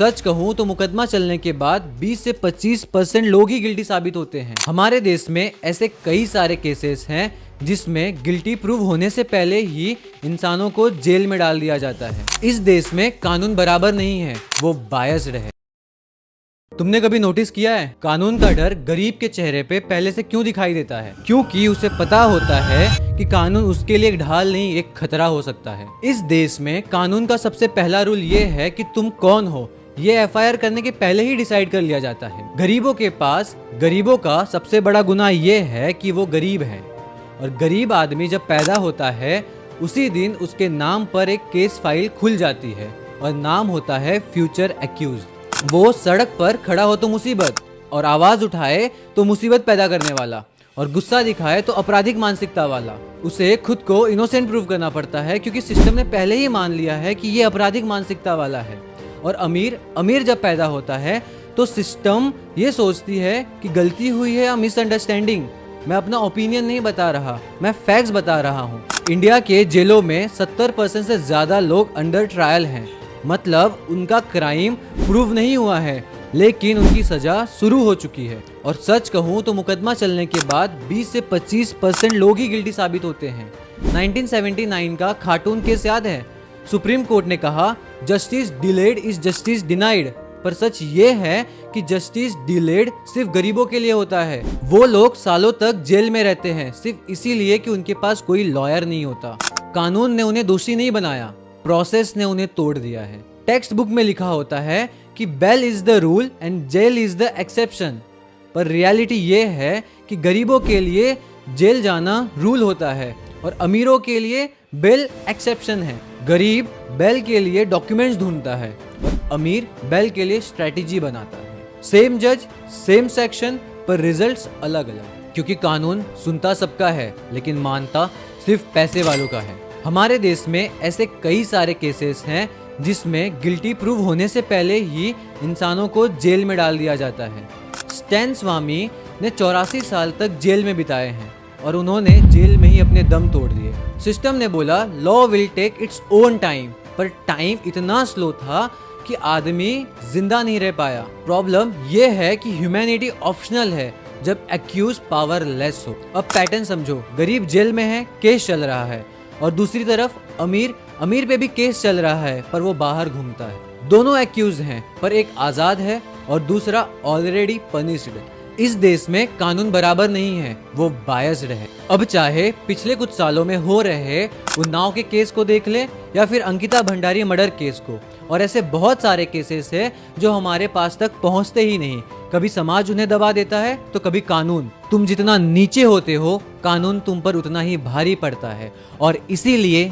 सच कहूँ तो मुकदमा चलने के बाद 20 से 25% लोग ही गिल्टी साबित होते हैं। हमारे देश में ऐसे कई सारे केसेस हैं जिसमें गिल्टी प्रूव होने से पहले ही इंसानों को जेल में डाल दिया जाता है। इस देश में कानून बराबर नहीं है, वो बायस्ड है। तुमने कभी नोटिस किया है कानून का डर गरीब के चेहरे पे पहले से क्यों दिखाई देता है? क्योंकि उसे पता होता है कि कानून उसके लिए एक ढाल नहीं, एक खतरा हो सकता है। इस देश में कानून का सबसे पहला रूल ये है कि तुम कौन हो, ये एफआईआर करने के पहले ही डिसाइड कर लिया जाता है। गरीबों के पास गरीबों का सबसे बड़ा गुनाह ये है कि वो गरीब है, और गरीब आदमी जब पैदा होता है उसी दिन उसके नाम पर एक केस फाइल खुल जाती है और नाम होता है फ्यूचर एक्यूज्ड। वो सड़क पर खड़ा हो तो मुसीबत, और आवाज उठाए तो मुसीबत पैदा करने वाला, और गुस्सा दिखाए तो आपराधिक मानसिकता वाला। उसे खुद को इनोसेंट प्रूव करना पड़ता है क्योंकि सिस्टम ने पहले ही मान लिया है कि ये आपराधिक मानसिकता वाला है। और अमीर जब पैदा होता है तो सिस्टम ये सोचती है कि गलती हुई है या मिसअंडरस्टैंडिंग। मैं अपना ओपिनियन नहीं बता रहा, मैं फैक्ट्स बता रहा हूँ। इंडिया के जेलों में 70% से ज्यादा लोग अंडर ट्रायल हैं, मतलब उनका क्राइम प्रूव नहीं हुआ है लेकिन उनकी सजा शुरू हो चुकी है। और सच कहूँ तो मुकदमा चलने के बाद 20 से 25% लोग ही गिल्टी साबित होते हैं। 1979 का खार्टून केस याद है? सुप्रीम कोर्ट ने कहा justice delayed is justice denied, पर सच ये है कि जस्टिस डिलेड सिर्फ गरीबों के लिए होता है। वो लोग सालों तक जेल में रहते हैं सिर्फ इसीलिए कि उनके पास कोई लॉयर नहीं होता। कानून ने उन्हें दोषी नहीं बनाया, प्रोसेस ने उन्हें तोड़ दिया है। टेक्स्ट बुक में लिखा होता है कि bail is the rule and jail is the exception, पर रियलिटी ये है कि गरीबों के लिए जेल जाना रूल होता है और अमीरों के लिए बेल एक्सेप्शन है। गरीब बेल के लिए डॉक्यूमेंट्स ढूंढता है और अमीर बेल के लिए स्ट्रेटेजी बनाता है। सेम जज, सेम सेक्शन, पर रिजल्ट्स अलग अलग, क्योंकि कानून सुनता सबका है लेकिन मानता सिर्फ पैसे वालों का है। हमारे देश में ऐसे कई सारे केसेस हैं जिसमें गिल्टी प्रूव होने से पहले ही इंसानों को जेल में डाल दिया जाता है। स्टैन स्वामी ने 84 साल तक जेल में बिताए हैं और उन्होंने जेल में ही अपने दम तोड़ दिए। सिस्टम ने बोला law will take its own time, पर टाइम इतना स्लो था कि आदमी जिंदा नहीं रह पाया। प्रॉब्लम यह है कि ह्यूमैनिटी ऑप्शनल है जब एक्यूज पावरलेस हो। अब पैटर्न समझो, गरीब जेल में है, केस चल रहा है, और दूसरी तरफ अमीर पे भी केस चल रहा है पर वो बाहर घूमता है। दोनों एक्यूज हैं पर एक आजाद है और दूसरा ऑलरेडी पनिश्ड। इस देश में कानून बराबर नहीं है, वो बायस्ड है। अब चाहे पिछले कुछ सालों में हो रहे उन्नाव के केस को देख ले या फिर अंकिता भंडारी मर्डर केस को, और ऐसे बहुत सारे केसेस है जो हमारे पास तक पहुंचते ही नहीं। कभी समाज उन्हें दबा देता है तो कभी कानून। तुम जितना नीचे होते हो कानून तुम पर उतना ही भारी पड़ता है, और इसीलिए